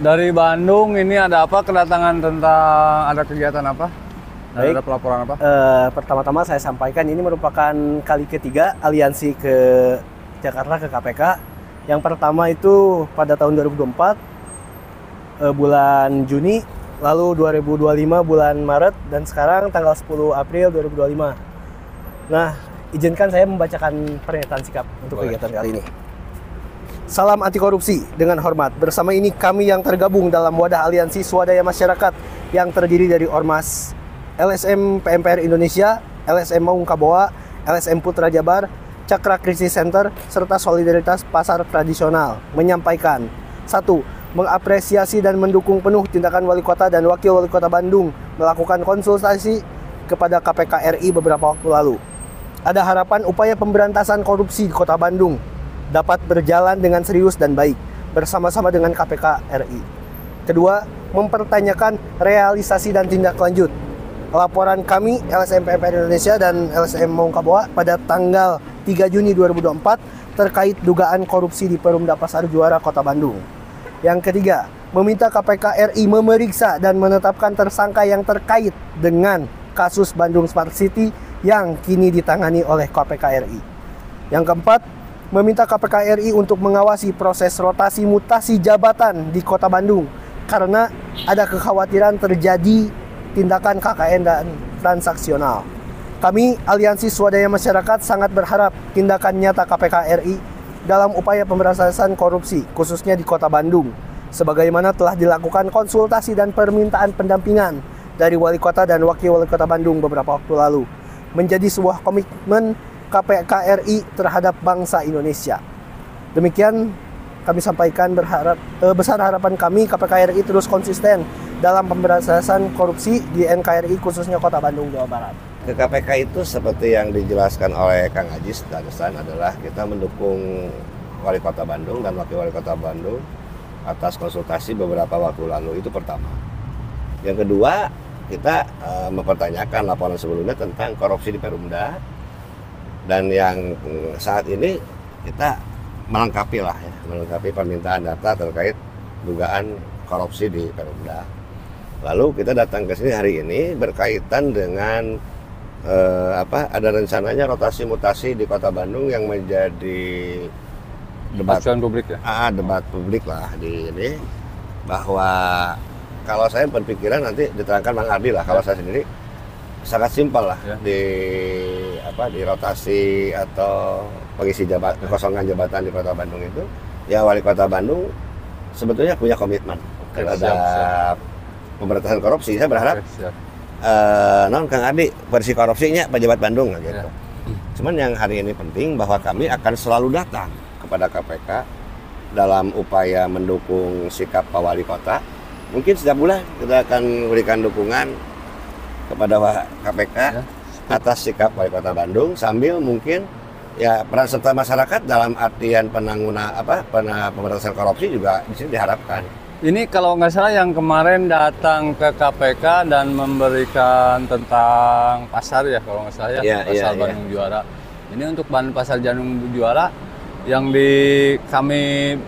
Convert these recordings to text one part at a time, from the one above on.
Dari Bandung ini ada apa kedatangan tentang ada kegiatan apa? Baik. Ada pelaporan apa? Pertama-tama saya sampaikan ini merupakan kali ketiga aliansi ke Jakarta ke KPK. Yang pertama itu pada tahun 2024 bulan Juni, lalu 2025 bulan Maret, dan sekarang tanggal 10 April 2025. Nah, izinkan saya membacakan pernyataan sikap untuk kegiatan kali ini. Salam anti korupsi dengan hormat. Bersama ini kami yang tergabung dalam wadah aliansi swadaya masyarakat yang terdiri dari Ormas, LSM PMPR Indonesia, LSM Maung Kaboa, LSM Putra Jabar, Cakra Krisis Center, serta Solidaritas Pasar Tradisional menyampaikan 1. Mengapresiasi dan mendukung penuh tindakan Wali Kota dan Wakil Wali Kota Bandung melakukan konsultasi kepada KPK RI beberapa waktu lalu. Ada harapan upaya pemberantasan korupsi di Kota Bandung dapat berjalan dengan serius dan baik bersama-sama dengan KPK RI. Kedua, mempertanyakan realisasi dan tindak lanjut laporan kami LSM PMPR Indonesia dan LSM Maung Kaboa pada tanggal 3 Juni 2024 terkait dugaan korupsi di Perumda Pasar Juara Kota Bandung. Yang ketiga, meminta KPK RI memeriksa dan menetapkan tersangka yang terkait dengan kasus Bandung Smart City yang kini ditangani oleh KPK RI. Yang keempat, meminta KPK RI untuk mengawasi proses rotasi mutasi jabatan di Kota Bandung karena ada kekhawatiran terjadi tindakan KKN dan transaksional. Kami, Aliansi Swadaya Masyarakat, sangat berharap tindakan nyata KPK RI dalam upaya pemberantasan korupsi, khususnya di Kota Bandung, sebagaimana telah dilakukan konsultasi dan permintaan pendampingan dari Wali Kota dan Wakil Wali Kota Bandung beberapa waktu lalu, menjadi sebuah komitmen KPK RI terhadap bangsa Indonesia. Demikian kami sampaikan, besar harapan kami KPK RI terus konsisten dalam pemberantasan korupsi di NKRI khususnya Kota Bandung, Jawa Barat. Ke KPK itu seperti yang dijelaskan oleh Kang Ajis barusan adalah kita mendukung Wali Kota Bandung dan Wakil Wali Kota Bandung atas konsultasi beberapa waktu lalu, itu pertama. Yang kedua, kita mempertanyakan laporan sebelumnya tentang korupsi di Perumda, dan yang saat ini kita melengkapi permintaan data terkait dugaan korupsi di Perumda. Lalu kita datang ke sini hari ini berkaitan dengan ada rencananya rotasi mutasi di Kota Bandung yang menjadi debat publik ya. Debat publik lah di ini, bahwa kalau saya berpikiran nanti diterangkan Bang Ardi lah, kalau saya sendiri sangat simpel lah ya. di rotasi atau pengisi kekosongan jabatan di Kota Bandung itu, ya Wali Kota Bandung sebetulnya punya komitmen terhadap pemberantasan korupsi. Saya berharap Kang Ardi versi korupsinya pejabat Bandung gitu. Ya. Cuman yang hari ini penting bahwa kami akan selalu datang kepada KPK dalam upaya mendukung sikap Pak Wali Kota. Mungkin setiap bulan kita akan memberikan dukungan kepada KPK ya, atas sikap Wali Kota Bandung, sambil mungkin ya peran serta masyarakat dalam artian pemberantasan korupsi juga di sini diharapkan. Ini kalau nggak salah yang kemarin datang ke KPK dan memberikan tentang pasar ya, kalau nggak salah pasar Bandung Juara. Ini untuk pasar Bandung Juara yang kami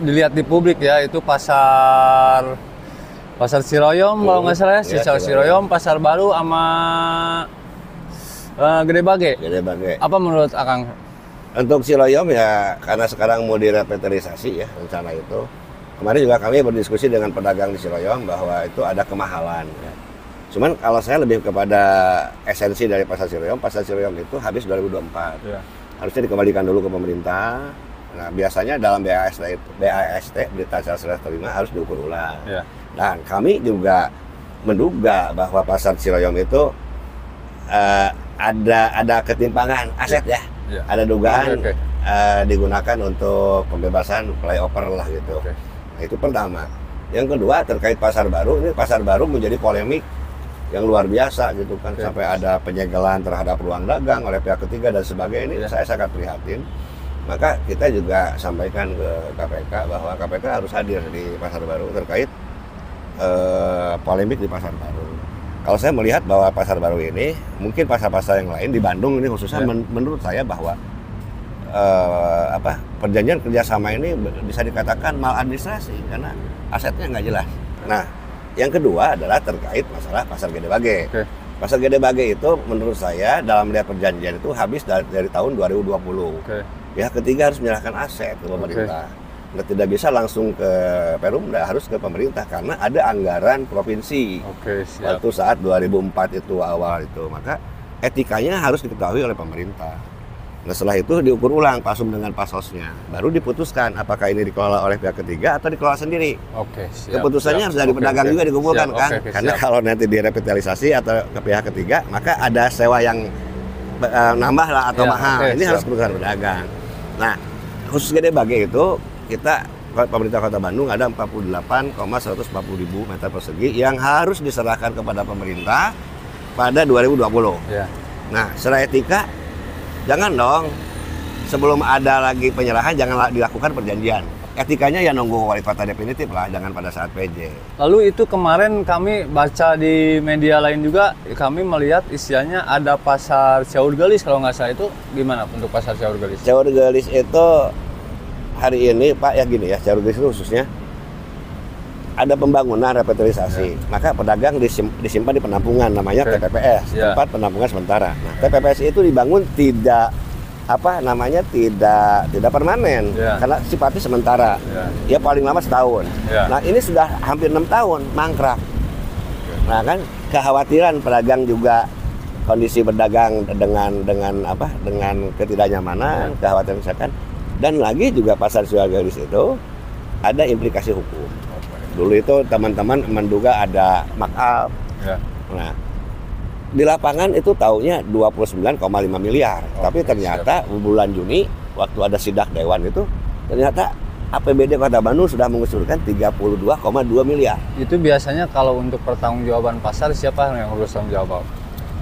dilihat di publik ya, itu pasar Ciroyom kalau nggak salah ya, Ciroyom, Pasar Baru sama Gede Bage. Apa menurut Akang? Untuk Ciroyom ya karena sekarang mau direvitalisasi ya rencana itu. Kemarin juga kami berdiskusi dengan pedagang di Ciroyom bahwa itu ada kemahalan ya. Cuman kalau saya lebih kepada esensi dari pasar Ciroyom itu habis 2024 ya. Harusnya dikembalikan dulu ke pemerintah. Nah biasanya dalam BAST berita acara serah terima harus diukur ulang ya. Dan kami juga menduga bahwa pasar Ciroyom itu ada ketimpangan aset ya. Ada dugaan digunakan untuk pembebasan flyover lah gitu. Nah, itu pertama. Yang kedua terkait Pasar Baru, ini Pasar Baru menjadi polemik yang luar biasa gitu kan, sampai ada penyegelan terhadap ruang dagang oleh pihak ketiga dan sebagainya. Ini saya sangat prihatin. Maka kita juga sampaikan ke KPK bahwa KPK harus hadir di Pasar Baru terkait polemik di Pasar Baru. Kalau saya melihat bahwa Pasar Baru ini, mungkin pasar-pasar yang lain di Bandung ini khususnya menurut saya bahwa perjanjian kerjasama ini bisa dikatakan maladministrasi karena asetnya nggak jelas. Nah, yang kedua adalah terkait masalah Pasar Gede Bage. Oke. Pasar Gede Bage itu menurut saya dalam melihat perjanjian itu habis dari tahun 2020. Oke. Pihak ketiga harus menyerahkan aset ke pemerintah. Nah, tidak bisa langsung ke Perumda, harus ke pemerintah karena ada anggaran provinsi. Oke, siap. Waktu saat 2004 itu awal itu, maka etikanya harus diketahui oleh pemerintah. Nah, setelah itu diukur ulang pasum dengan pasosnya, baru diputuskan apakah ini dikelola oleh pihak ketiga atau dikelola sendiri. Oke, siap. Keputusannya harus dari pedagang juga dikumpulkan kan, karena siap. kalau nanti direvitalisasi atau ke pihak ketiga, maka ada sewa yang nambah lah atau mahal. Ini harus keputusan pedagang. Nah, khusus Gede Bage itu kita pemerintah Kota Bandung ada 48,140.000 meter persegi yang harus diserahkan kepada pemerintah pada 2020. Ya. Nah, secara etika jangan dong sebelum ada lagi penyerahan jangan dilakukan perjanjian. Etikanya ya nunggu wali kota definitif lah, jangan pada saat PJ. Lalu itu kemarin kami baca di media lain juga, kami melihat istilahnya ada pasar Ciaur Gelis kalau nggak salah, itu gimana untuk pasar Ciaur Gelis? Ciaur Gelis itu hari ini Pak ya gini ya, Ciaur Gelis itu khususnya ada pembangunan revitalisasi, maka pedagang disimpan di penampungan namanya TPPS, tempat penampungan sementara. Nah, TPPS itu dibangun tidak tidak permanen karena sifatnya sementara. Ya paling lama setahun. Nah, ini sudah hampir 6 tahun mangkrak. Nah, kan kekhawatiran pedagang juga kondisi berdagang dengan ketidaknyamanan, kekhawatiran misalkan, dan lagi juga pasar Ciaur Gelis itu ada implikasi hukum. Dulu itu teman-teman menduga ada markup. Nah, di lapangan itu taunya 29,5 miliar. Tapi ternyata bulan Juni waktu ada sidak dewan itu ternyata APBD Kota Bandung sudah mengusulkan 32,2 miliar. Itu biasanya kalau untuk pertanggungjawaban pasar siapa yang harus tanggung jawab?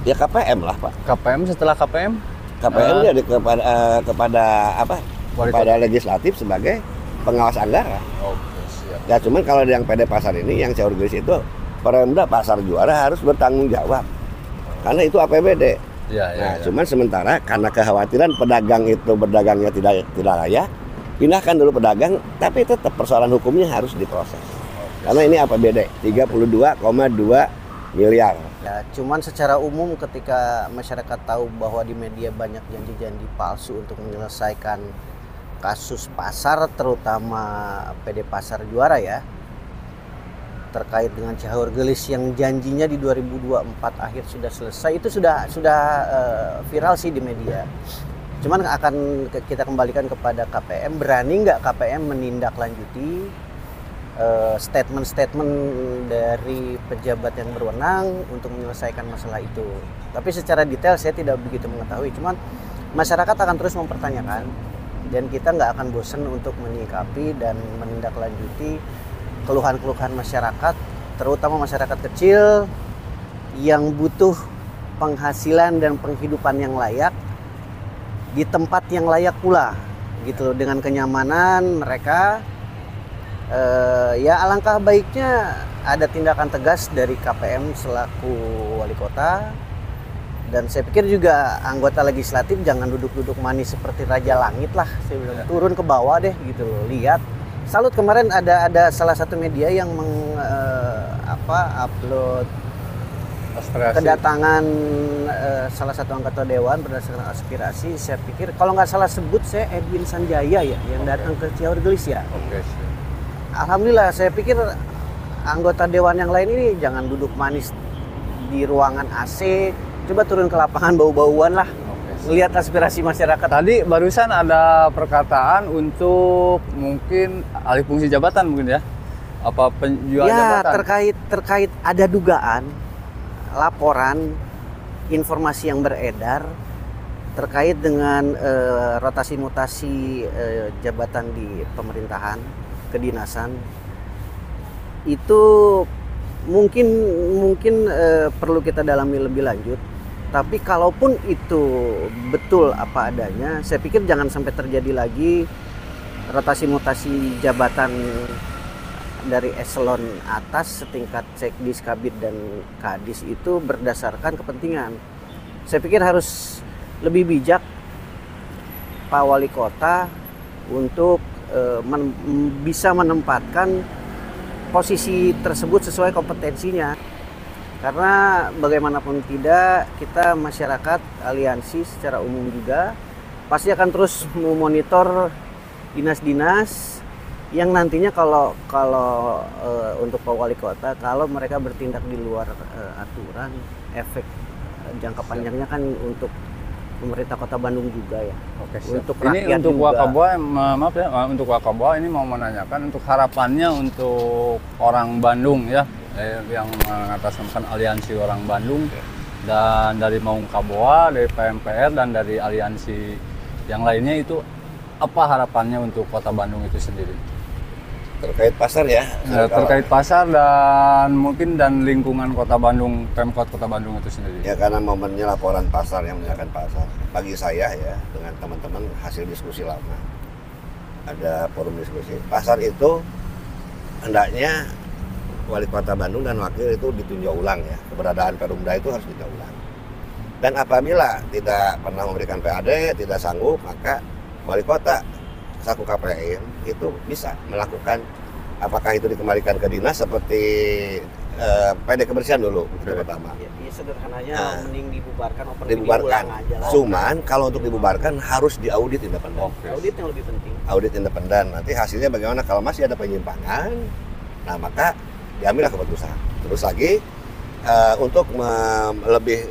Ya KPM lah, Pak. KPM setelah KPM? KPM dia kepada legislatif sebagai pengawas anggaran. Ya cuman kalau yang PD Pasar ini, yang Ciaur Gelis itu Perumda Pasar Juara harus bertanggung jawab karena itu APBD. Cuman sementara karena kekhawatiran pedagang itu berdagangnya tidak layak, pindahkan dulu pedagang, tapi tetap persoalan hukumnya harus diproses. Karena ini APBD 32,2 miliar. Ya, cuman secara umum ketika masyarakat tahu bahwa di media banyak janji-janji palsu untuk menyelesaikan kasus pasar, terutama PD Pasar Juara ya, terkait dengan Ciaur Gelis yang janjinya di 2024 akhir sudah selesai, itu sudah viral sih di media. Cuman akan kita kembalikan kepada KPM, berani nggak KPM menindaklanjuti statement-statement dari pejabat yang berwenang untuk menyelesaikan masalah itu. Tapi secara detail saya tidak begitu mengetahui, cuman masyarakat akan terus mempertanyakan. Dan kita nggak akan bosan untuk menyikapi dan menindaklanjuti keluhan-keluhan masyarakat, terutama masyarakat kecil yang butuh penghasilan dan penghidupan yang layak di tempat yang layak pula, gitu, dengan kenyamanan mereka. Ya alangkah baiknya ada tindakan tegas dari KPM selaku wali kota. Dan saya pikir juga anggota legislatif jangan duduk-duduk manis seperti Raja Langit lah. Saya bilang turun ke bawah deh gitu loh. Lihat. Salut kemarin ada salah satu media yang upload kedatangan salah satu anggota dewan berdasarkan aspirasi. Saya pikir kalau nggak salah sebut saya Edwin Sanjaya ya yang datang ke Ciaur Gelis ya. Alhamdulillah, saya pikir anggota dewan yang lain ini jangan duduk manis di ruangan AC. Coba turun ke lapangan bau-bauan lah, lihat aspirasi masyarakat. Tadi barusan ada perkataan untuk mungkin alih fungsi jabatan mungkin ya, apa penjual jabatan? Terkait ada dugaan, laporan, informasi yang beredar terkait dengan rotasi mutasi jabatan di pemerintahan, kedinasan. Itu mungkin perlu kita dalami lebih lanjut. Tapi kalaupun itu betul apa adanya, saya pikir jangan sampai terjadi lagi rotasi mutasi jabatan dari eselon atas setingkat sekdis, kabid dan kadis itu berdasarkan kepentingan. Saya pikir harus lebih bijak Pak Wali Kota untuk bisa menempatkan posisi tersebut sesuai kompetensinya. Karena bagaimanapun tidak, kita masyarakat aliansi secara umum juga pasti akan terus memonitor dinas-dinas yang nantinya kalau untuk Pak Wali Kota, kalau mereka bertindak di luar aturan, efek jangka panjangnya kan untuk pemerintah Kota Bandung juga ya. Oke, untuk ini rakyat untuk juga. Wakabua, maaf ya, untuk Wakabua ini mau menanyakan untuk harapannya untuk orang Bandung ya, yang mengatasnamakan aliansi orang Bandung, dan dari Maung Kaboa, dari PMPR dan dari aliansi yang lainnya, itu apa harapannya untuk Kota Bandung itu sendiri? Terkait pasar ya? Terkait pasar dan mungkin dan lingkungan Kota Bandung, Pemkot Kota Bandung itu sendiri. Ya, karena momennya laporan pasar yang menyatakan pasar. Bagi saya ya, dengan teman-teman hasil diskusi lama, ada forum diskusi. Pasar itu hendaknya Wali Kota Bandung dan Wakil itu ditinjau ulang ya. Keberadaan Perumda itu harus ditinjau ulang. Dan apabila tidak pernah memberikan PAD, tidak sanggup, maka Wali Kota selaku KPM itu bisa melakukan, apakah itu dikembalikan ke dinas seperti PD kebersihan dulu itu pertama. Ya, sederhananya mending dibubarkan, dibubarkan. Aja lah. Cuman kalau untuk dibubarkan harus diaudit independen. Audit yang lebih penting. Audit independen. Nanti hasilnya bagaimana kalau masih ada penyimpangan, nah maka diambillah keputusan. Terus lagi untuk lebih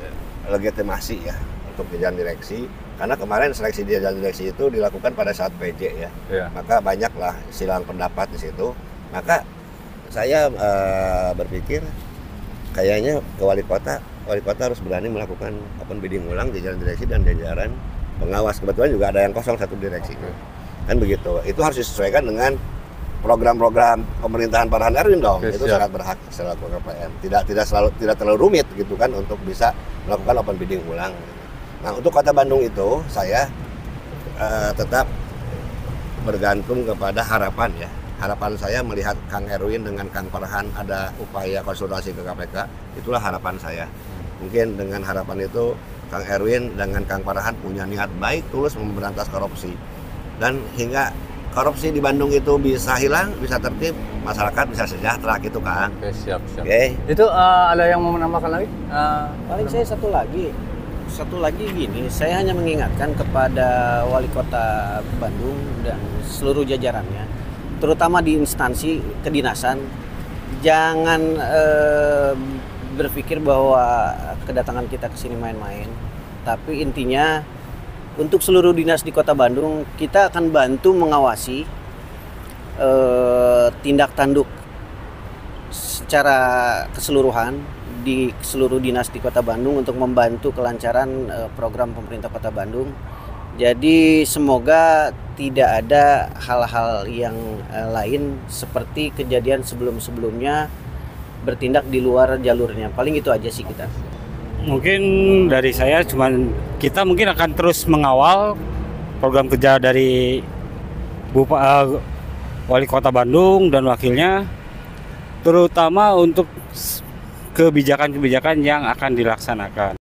legitimasi ya untuk jajaran direksi. Karena kemarin seleksi jajaran direksi itu dilakukan pada saat PJ ya. Maka banyaklah silang pendapat di situ. Maka saya berpikir kayaknya ke Wali Kota harus berani melakukan open bidding ulang jajaran direksi dan jajaran pengawas. Kebetulan juga ada yang kosong satu direksi. Kan begitu. Itu harus disesuaikan dengan program-program pemerintahan Pak Rohan Erwin dong. Itu sangat berhak selaku KPM. Tidak terlalu rumit gitu kan untuk bisa melakukan open bidding ulang. Nah, untuk Kota Bandung itu saya tetap bergantung kepada harapan ya. Harapan saya melihat Kang Erwin dengan Kang Farhan ada upaya konsultasi ke KPK, itulah harapan saya. Mungkin dengan harapan itu Kang Erwin dengan Kang Farhan punya niat baik tulus memberantas korupsi. Dan hingga korupsi di Bandung itu bisa hilang, bisa tertib, masyarakat bisa sejahtera gitu kan. Oke, siap. Oke. Itu ada yang mau menambahkan lagi? Paling saya satu lagi gini, saya hanya mengingatkan kepada Wali Kota Bandung dan seluruh jajarannya, terutama di instansi kedinasan, jangan berpikir bahwa kedatangan kita ke sini main-main. Tapi intinya untuk seluruh dinas di Kota Bandung, kita akan bantu mengawasi tindak tanduk secara keseluruhan di seluruh dinas di Kota Bandung untuk membantu kelancaran program pemerintah Kota Bandung. Jadi semoga tidak ada hal-hal yang lain seperti kejadian sebelum-sebelumnya bertindak di luar jalurnya. Paling itu aja sih kita. Mungkin dari saya cuman kita mungkin akan terus mengawal program kerja dari Wali Kota Bandung dan wakilnya, terutama untuk kebijakan-kebijakan yang akan dilaksanakan.